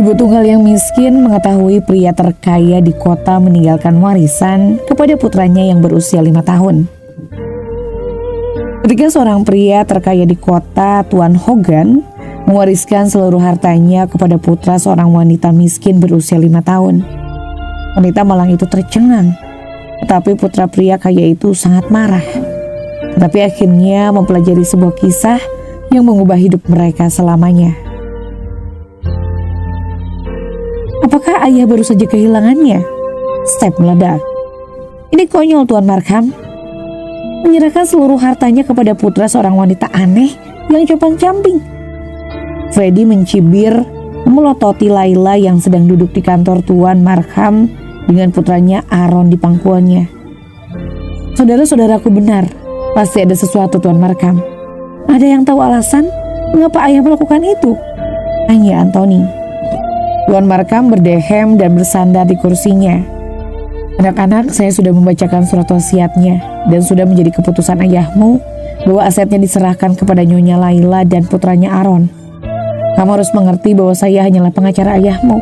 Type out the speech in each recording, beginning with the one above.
Ibu tunggal yang miskin mengetahui pria terkaya di kota meninggalkan warisan kepada putranya yang berusia 5 tahun. Ketika seorang pria terkaya di kota, Tuan Hogan, mewariskan seluruh hartanya kepada putra seorang wanita miskin berusia 5 tahun. Wanita malang itu tercengang, tetapi putra pria kaya itu sangat marah. Tetapi akhirnya mempelajari sebuah kisah yang mengubah hidup mereka selamanya. Apakah ayah baru saja kehilangannya? Step meledak. Ini konyol, Tuan Markham. Menyerahkan seluruh hartanya kepada putra seorang wanita aneh yang compang-camping. Freddy mencibir, melototi Layla yang sedang duduk di kantor Tuan Markham dengan putranya Aaron di pangkuannya. Saudara-saudaraku benar, pasti ada sesuatu, Tuan Markham. Ada yang tahu alasan mengapa ayah melakukan itu? Tanya Anthony. Tuan Markham berdehem dan bersandar di kursinya. Anak-anak, saya sudah membacakan surat wasiatnya dan sudah menjadi keputusan ayahmu bahwa asetnya diserahkan kepada Nyonya Layla dan putranya Aaron. Kamu harus mengerti bahwa saya hanyalah pengacara ayahmu.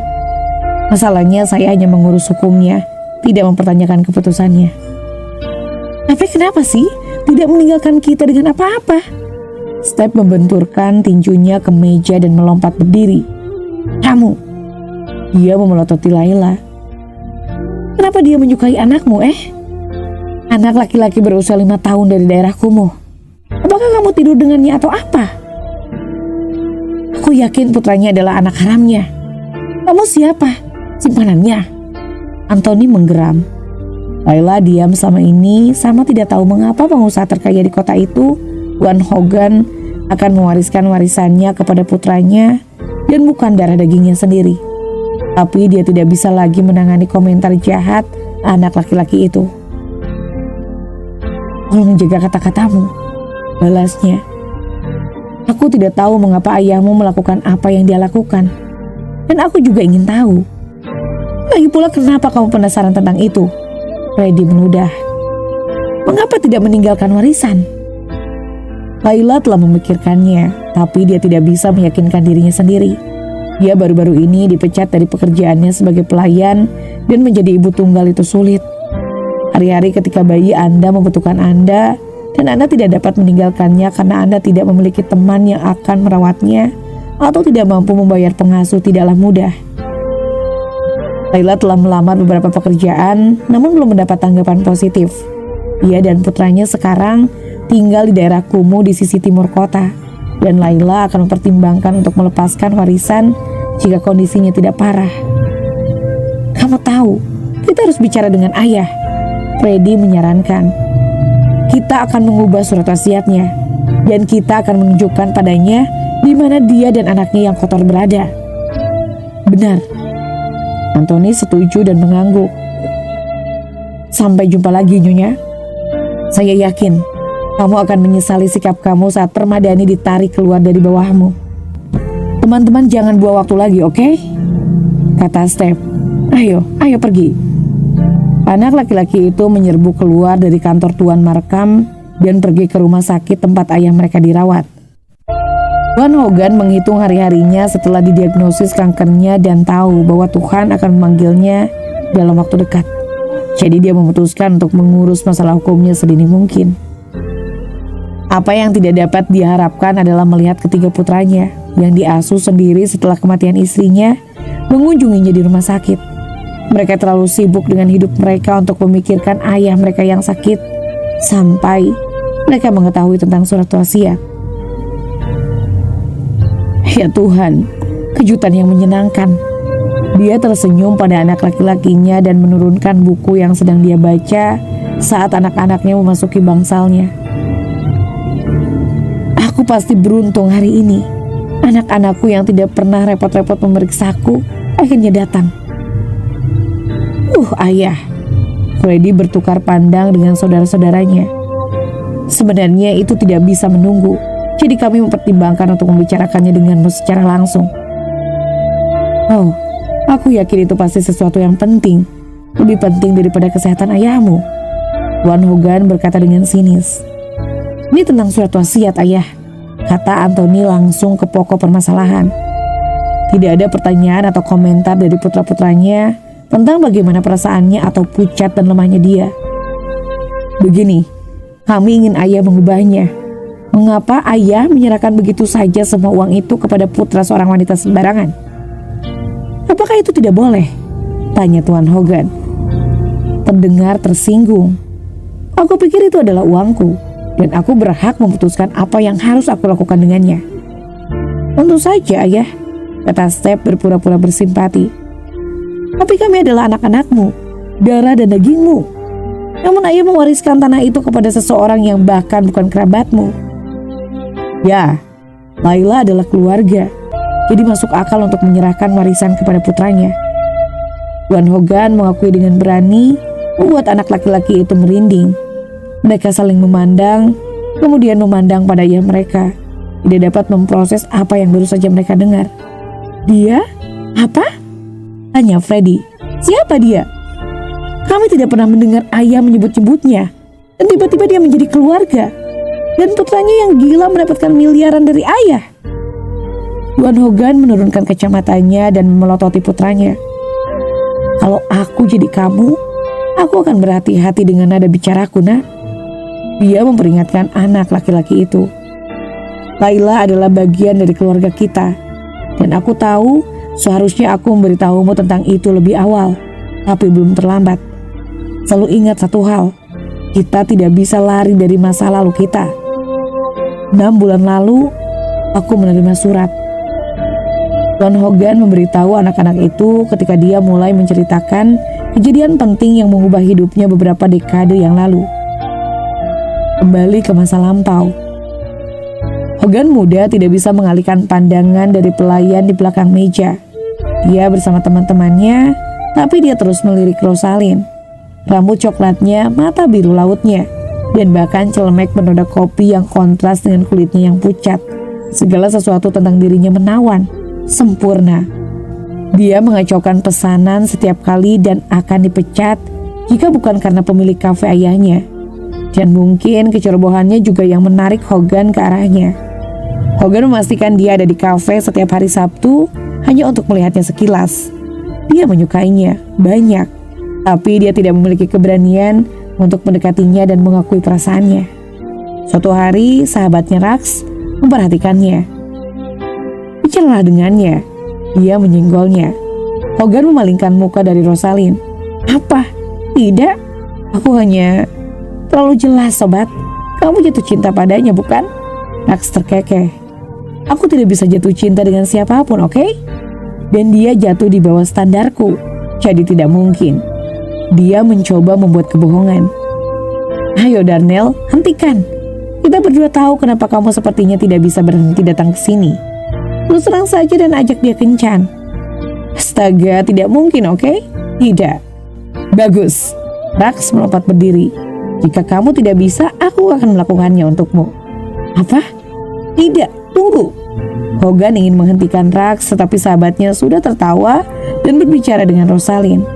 Masalahnya saya hanya mengurus hukumnya, tidak mempertanyakan keputusannya. Tapi kenapa sih tidak meninggalkan kita dengan apa-apa? Step membenturkan tinjunya ke meja dan melompat berdiri. Kamu! Dia memelototi Layla. Kenapa dia menyukai anakmu, Anak laki-laki berusia 5 tahun dari daerah kumuh. Apakah kamu tidur dengannya atau apa? Aku yakin putranya adalah anak haramnya. Kamu siapa? Simpanannya? Anthony menggeram. Layla diam selama ini sama tidak tahu mengapa pengusaha terkaya di kota itu, Tuan Hogan, akan mewariskan warisannya kepada putranya dan bukan darah dagingnya sendiri. Tapi dia tidak bisa lagi menangani komentar jahat anak laki-laki itu. Tolong jaga kata-katamu, balasnya. Aku tidak tahu mengapa ayahmu melakukan apa yang dia lakukan. Dan aku juga ingin tahu. Lagi pula kenapa kamu penasaran tentang itu? Freddy menudah. Mengapa tidak meninggalkan warisan? Layla telah memikirkannya, tapi dia tidak bisa meyakinkan dirinya sendiri. Dia baru-baru ini dipecat dari pekerjaannya sebagai pelayan dan menjadi ibu tunggal itu sulit. Hari-hari ketika bayi Anda membutuhkan Anda dan Anda tidak dapat meninggalkannya karena Anda tidak memiliki teman yang akan merawatnya atau tidak mampu membayar pengasuh tidaklah mudah. Layla telah melamar beberapa pekerjaan namun belum mendapat tanggapan positif. Dia dan putranya sekarang tinggal di daerah kumuh di sisi timur kota. Dan Layla akan mempertimbangkan untuk melepaskan warisan jika kondisinya tidak parah. Kamu tahu, kita harus bicara dengan ayah. Freddy menyarankan. Kita akan mengubah surat wasiatnya dan kita akan menunjukkan padanya di mana dia dan anaknya yang kotor berada. Benar. Anthony setuju dan mengangguk. Sampai jumpa lagi, Nyonya. Saya yakin kamu akan menyesali sikap kamu saat Permadani ditarik keluar dari bawahmu. Teman-teman jangan buang waktu lagi, oke? Kata Step. Ayo pergi. Anak laki-laki itu menyerbu keluar dari kantor Tuan Markham dan pergi ke rumah sakit tempat ayah mereka dirawat. Tuan Hogan menghitung hari-harinya setelah didiagnosis kankernya dan tahu bahwa Tuhan akan memanggilnya dalam waktu dekat. Jadi dia memutuskan untuk mengurus masalah hukumnya sedini mungkin. Apa yang tidak dapat diharapkan adalah melihat ketiga putranya yang diasuh sendiri setelah kematian istrinya mengunjunginya di rumah sakit. Mereka terlalu sibuk dengan hidup mereka untuk memikirkan ayah mereka yang sakit sampai mereka mengetahui tentang surat wasiat. Ya Tuhan, kejutan yang menyenangkan. Dia tersenyum pada anak laki-lakinya dan menurunkan buku yang sedang dia baca saat anak-anaknya memasuki bangsalnya. Aku pasti beruntung hari ini. Anak-anakku yang tidak pernah repot-repot memeriksaku akhirnya datang. Ayah. Freddy bertukar pandang dengan saudara-saudaranya. Sebenarnya itu tidak bisa menunggu. Jadi kami mempertimbangkan untuk membicarakannya denganmu secara langsung. Aku yakin itu pasti sesuatu yang penting. Lebih penting daripada kesehatan ayahmu. Tuan Hogan berkata dengan sinis. Ini tentang surat wasiat, ayah. Kata Anthony langsung ke pokok permasalahan. Tidak ada pertanyaan atau komentar dari putra-putranya tentang bagaimana perasaannya atau pucat dan lemahnya dia. Begini, kami ingin ayah mengubahnya. Mengapa ayah menyerahkan begitu saja semua uang itu kepada putra seorang wanita sembarangan? Apakah itu tidak boleh? Tanya Tuan Hogan. Terdengar tersinggung. Aku pikir itu adalah uangku, dan aku berhak memutuskan apa yang harus aku lakukan dengannya. Tentu saja ayah, kata Step berpura-pura bersimpati. Tapi kami adalah anak-anakmu, darah dan dagingmu. Namun ayah mewariskan tanah itu kepada seseorang yang bahkan bukan kerabatmu. Ya, Laila adalah keluarga, jadi masuk akal untuk menyerahkan warisan kepada putranya. Tuan Hogan mengakui dengan berani, membuat anak laki-laki itu merinding. Mereka saling memandang, kemudian memandang pada ayah mereka. Tidak dapat memproses apa yang baru saja mereka dengar. Dia? Apa? Tanya Freddy. Siapa dia? Kami tidak pernah mendengar ayah menyebut-nyebutnya. Dan tiba-tiba dia menjadi keluarga. Dan putranya yang gila mendapatkan miliaran dari ayah. Tuan Hogan menurunkan kacamatanya dan memelototi putranya. Kalau aku jadi kamu, aku akan berhati-hati dengan nada bicaraku, nak. Dia memperingatkan anak laki-laki itu. Laila adalah bagian dari keluarga kita. Dan aku tahu seharusnya aku memberitahumu tentang itu lebih awal. Tapi belum terlambat. Selalu ingat satu hal. Kita tidak bisa lari dari masa lalu kita. 6 bulan lalu, aku menerima surat. Tuan Hogan memberitahu anak-anak itu ketika dia mulai menceritakan kejadian penting yang mengubah hidupnya beberapa dekade yang lalu. Kembali ke masa lampau. Hogan muda tidak bisa mengalihkan pandangan dari pelayan di belakang meja. Dia bersama teman-temannya, tapi dia terus melirik Rosalind. Rambut coklatnya, mata biru lautnya, dan bahkan celemek bernoda kopi yang kontras dengan kulitnya yang pucat. Segala sesuatu tentang dirinya menawan, sempurna. Dia mengacaukan pesanan setiap kali dan akan dipecat jika bukan karena pemilik kafe ayahnya. Dan mungkin kecerobohannya juga yang menarik Hogan ke arahnya. Hogan memastikan dia ada di kafe setiap hari Sabtu hanya untuk melihatnya sekilas. Dia menyukainya banyak, tapi dia tidak memiliki keberanian untuk mendekatinya dan mengakui perasaannya. Suatu hari sahabatnya Rax memperhatikannya. Bicaralah dengannya. Dia menyenggolnya. Hogan memalingkan muka dari Rosalind. Apa? Tidak. Aku hanya terlalu jelas, sobat. Kamu jatuh cinta padanya, bukan? Rax terkekeh. Aku tidak bisa jatuh cinta dengan siapapun, oke? Dan dia jatuh di bawah standarku. Jadi tidak mungkin. Dia mencoba membuat kebohongan. Ayo Darnell, hentikan. Kita berdua tahu kenapa kamu sepertinya tidak bisa berhenti datang ke sini. Lu serang saja dan ajak dia kencan. Astaga, tidak mungkin, oke? Tidak. Bagus. Rax melompat berdiri. Jika kamu tidak bisa, aku akan melakukannya untukmu. Apa? Tidak, tunggu. Hogan ingin menghentikan Rax, tetapi sahabatnya sudah tertawa dan berbicara dengan Rosalind.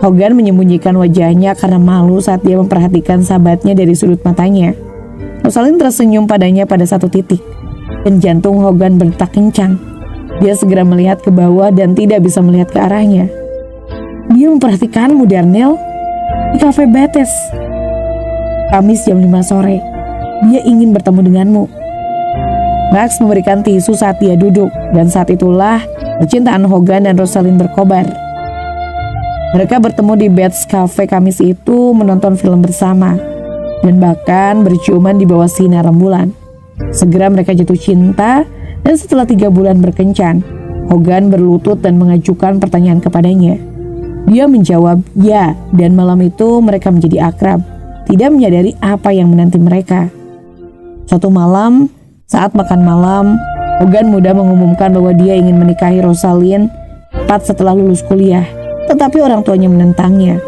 Hogan menyembunyikan wajahnya karena malu saat dia memperhatikan sahabatnya dari sudut matanya. Rosalind tersenyum padanya pada satu titik, dan jantung Hogan berdetak kencang. Dia segera melihat ke bawah dan tidak bisa melihat ke arahnya. Dia memperhatikanmu, Darnell, di kafe Betes. Kamis jam 5 sore. Dia ingin bertemu denganmu. Max memberikan tisu saat dia duduk, dan saat itulah percintaan Hogan dan Rosalind berkobar. Mereka bertemu di Betts Cafe Kamis itu menonton film bersama, dan bahkan berciuman di bawah sinar rembulan. Segera mereka jatuh cinta, dan setelah 3 bulan berkencan, Hogan berlutut dan mengajukan pertanyaan kepadanya. Dia menjawab ya, dan malam itu mereka menjadi akrab, tidak menyadari apa yang menanti mereka. Suatu malam, saat makan malam, Hogan muda mengumumkan bahwa dia ingin menikahi Rosalind tepat setelah lulus kuliah, tetapi orang tuanya menentangnya.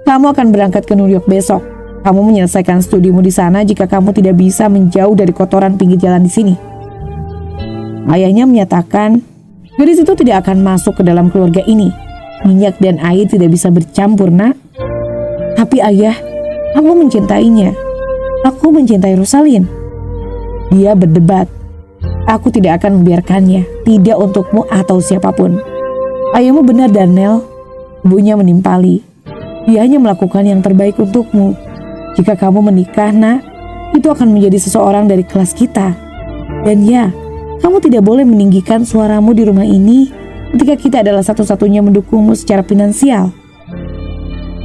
Kamu akan berangkat ke New York besok. Kamu menyelesaikan studimu di sana jika kamu tidak bisa menjauh dari kotoran pinggir jalan di sini. Ayahnya menyatakan, gadis itu tidak akan masuk ke dalam keluarga ini. Minyak dan air tidak bisa bercampur, nak. Tapi ayah, aku mencintainya. Aku mencintai Rosalind. Dia berdebat. Aku tidak akan membiarkannya. tidak untukmu atau siapapun. Ayahmu benar, Darnell. Ibunya menimpali. Dia hanya melakukan yang terbaik untukmu. Jika kamu menikah, nak, itu akan menjadi seseorang dari kelas kita. Dan ya, kamu tidak boleh meninggikan suaramu di rumah ini ketika kita adalah satu-satunya mendukungmu secara finansial.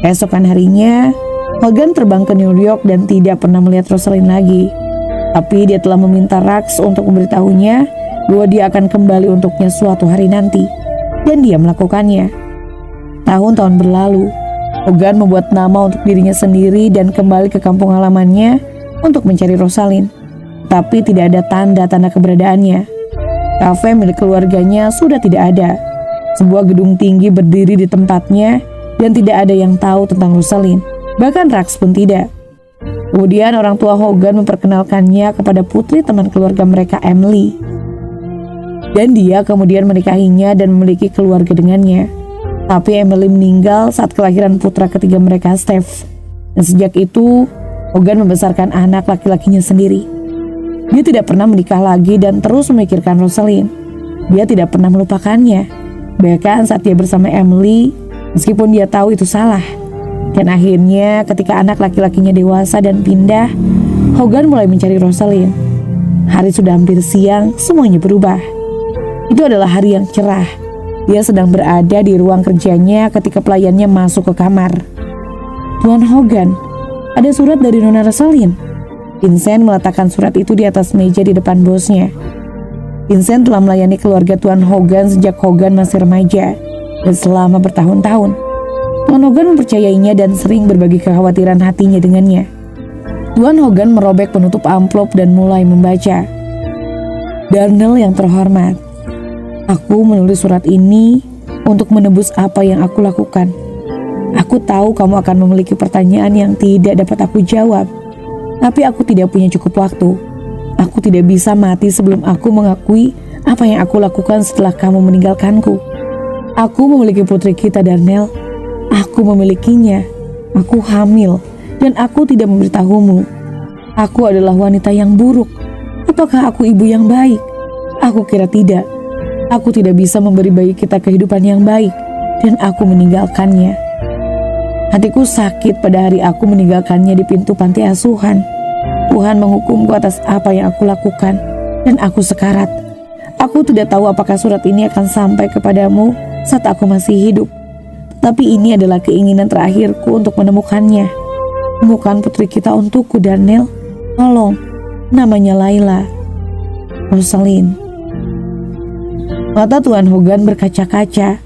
Esokan harinya, Hogan terbang ke New York dan tidak pernah melihat Rosalind lagi. Tapi dia telah meminta Rax untuk memberitahunya bahwa dia akan kembali untuknya suatu hari nanti. Dan dia melakukannya. Tahun-tahun berlalu, Hogan membuat nama untuk dirinya sendiri dan kembali ke kampung halamannya untuk mencari Rosalind. Tapi tidak ada tanda-tanda keberadaannya. Kafe milik keluarganya sudah tidak ada. Sebuah gedung tinggi berdiri di tempatnya dan tidak ada yang tahu tentang Rosalind. Bahkan Rax pun tidak. Kemudian orang tua Hogan memperkenalkannya kepada putri teman keluarga mereka, Emily. Dan dia kemudian menikahinya dan memiliki keluarga dengannya. Tapi Emily meninggal saat kelahiran putra ketiga mereka, Steph. Dan sejak itu, Hogan membesarkan anak laki-lakinya sendiri. Dia tidak pernah menikah lagi dan terus memikirkan Rosalind. Dia tidak pernah melupakannya. Bahkan saat dia bersama Emily, meskipun dia tahu itu salah. Dan akhirnya ketika anak laki-lakinya dewasa dan pindah, Hogan mulai mencari Rosalind. Hari sudah hampir siang, semuanya berubah. Itu adalah hari yang cerah. Dia sedang berada di ruang kerjanya ketika pelayannya masuk ke kamar. "Tuan Hogan, ada surat dari Nona Rosalind." Vincent meletakkan surat itu di atas meja di depan bosnya. Vincent telah melayani keluarga Tuan Hogan sejak Hogan masih remaja dan selama bertahun-tahun. Tuan Hogan mempercayainya dan sering berbagi kekhawatiran hatinya dengannya. Tuan Hogan merobek penutup amplop dan mulai membaca. "Darnell yang terhormat, aku menulis surat ini untuk menebus apa yang aku lakukan. Aku tahu kamu akan memiliki pertanyaan yang tidak dapat aku jawab. Tapi aku tidak punya cukup waktu. Aku tidak bisa mati sebelum aku mengakui apa yang aku lakukan setelah kamu meninggalkanku. Aku memiliki putri kita, Darnell. Aku memilikinya. Aku hamil dan aku tidak memberitahumu. Aku adalah wanita yang buruk. Apakah aku ibu yang baik? Aku kira tidak. Aku tidak bisa memberi bayi kita kehidupan yang baik dan aku meninggalkannya. Hatiku sakit pada hari aku meninggalkannya di pintu panti asuhan. Tuhan menghukumku atas apa yang aku lakukan dan aku sekarat. Aku tidak tahu apakah surat ini akan sampai kepadamu saat aku masih hidup. Tapi ini adalah keinginan terakhirku untuk menemukannya. Temukan putri kita untukku, Darnell. Tolong, namanya Layla. Rosalind." Mata Tuan Hogan berkaca-kaca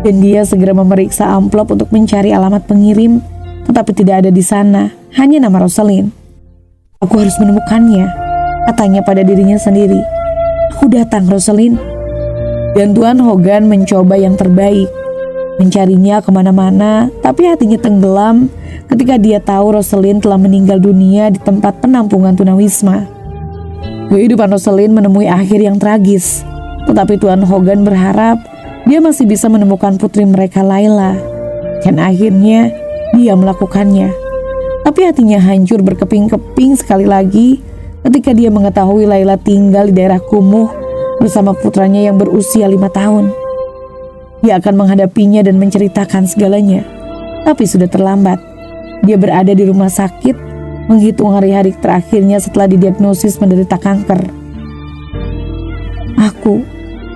dan dia segera memeriksa amplop untuk mencari alamat pengirim, tetapi tidak ada di sana, hanya nama Rosalind. "Aku harus menemukannya," katanya pada dirinya sendiri. "Aku datang, Rosalind." Dan Tuan Hogan mencoba yang terbaik, mencarinya kemana-mana, tapi hatinya tenggelam ketika dia tahu Rosalind telah meninggal dunia di tempat penampungan tunawisma. Kehidupan Rosalind menemui akhir yang tragis, tetapi Tuan Hogan berharap dia masih bisa menemukan putri mereka, Layla. Dan akhirnya dia melakukannya. Tapi hatinya hancur berkeping-keping sekali lagi ketika dia mengetahui Layla tinggal di daerah kumuh bersama putranya yang berusia 5 tahun. Dia akan menghadapinya dan menceritakan segalanya. Tapi sudah terlambat. Dia berada di rumah sakit, menghitung hari-hari terakhirnya setelah didiagnosis menderita kanker.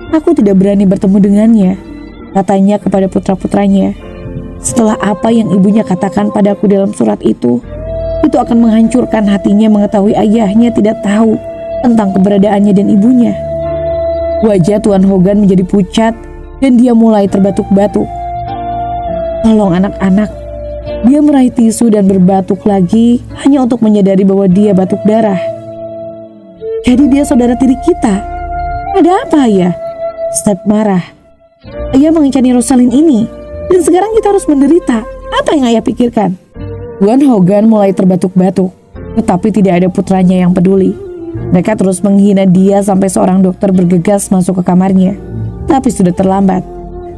Aku tidak berani bertemu dengannya," katanya kepada putra-putranya. "Setelah apa yang ibunya katakan padaku dalam surat itu akan menghancurkan hatinya mengetahui ayahnya tidak tahu tentang keberadaannya dan ibunya." Wajah Tuan Hogan menjadi pucat dan dia mulai terbatuk-batuk. "Tolong anak-anak." Dia meraih tisu dan berbatuk lagi hanya untuk menyadari bahwa dia batuk darah. "Jadi dia saudara tiri kita. Ada apa, Ayah?" Steph marah. "Ayah mengencani Rosalind ini dan sekarang kita harus menderita. Apa yang Ayah pikirkan?" Tuan Hogan mulai terbatuk-batuk, tetapi tidak ada putranya yang peduli. Mereka terus menghina dia sampai seorang dokter bergegas masuk ke kamarnya. Tapi sudah terlambat.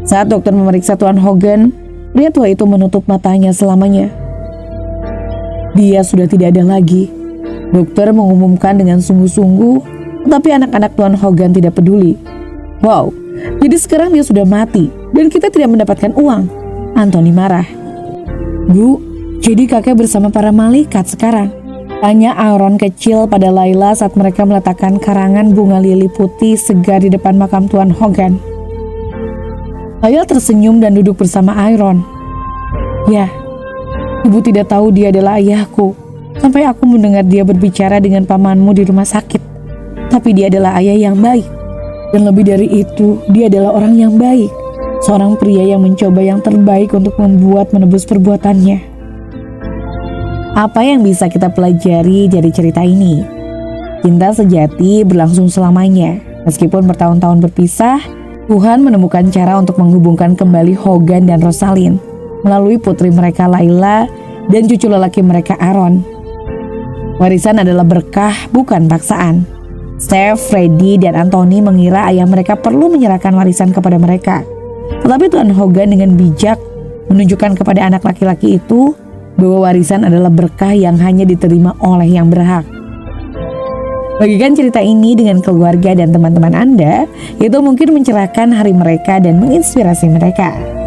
Saat dokter memeriksa Tuan Hogan, pria tua itu menutup matanya selamanya. Dia sudah tidak ada lagi. Dokter mengumumkan dengan sungguh-sungguh, tetapi anak-anak Tuan Hogan tidak peduli. Wow, jadi sekarang dia sudah mati dan kita tidak mendapatkan uang. Anthony marah. Bu, jadi kakek bersama para malaikat sekarang? Tanya Aaron kecil pada Layla saat mereka meletakkan karangan bunga lili putih segar di depan makam Tuan Hogan. Layla tersenyum dan duduk bersama Aaron. Ya, ibu tidak tahu dia adalah ayahku. Sampai aku mendengar dia berbicara dengan pamanmu di rumah sakit. Tapi dia adalah ayah yang baik. Dan lebih dari itu, dia adalah orang yang baik. Seorang pria yang mencoba yang terbaik untuk membuat menebus perbuatannya. Apa yang bisa kita pelajari dari cerita ini? Cinta sejati berlangsung selamanya. Meskipun bertahun-tahun berpisah, Tuhan menemukan cara untuk menghubungkan kembali Hogan dan Rosalind melalui putri mereka Layla dan cucu lelaki mereka Aaron. Warisan adalah berkah, bukan paksaan. Steph, Freddie, dan Anthony mengira ayah mereka perlu menyerahkan warisan kepada mereka. Tetapi Tuan Hogan dengan bijak menunjukkan kepada anak laki-laki itu bahwa warisan adalah berkah yang hanya diterima oleh yang berhak. Bagikan cerita ini dengan keluarga dan teman-teman Anda, itu mungkin mencerahkan hari mereka dan menginspirasi mereka.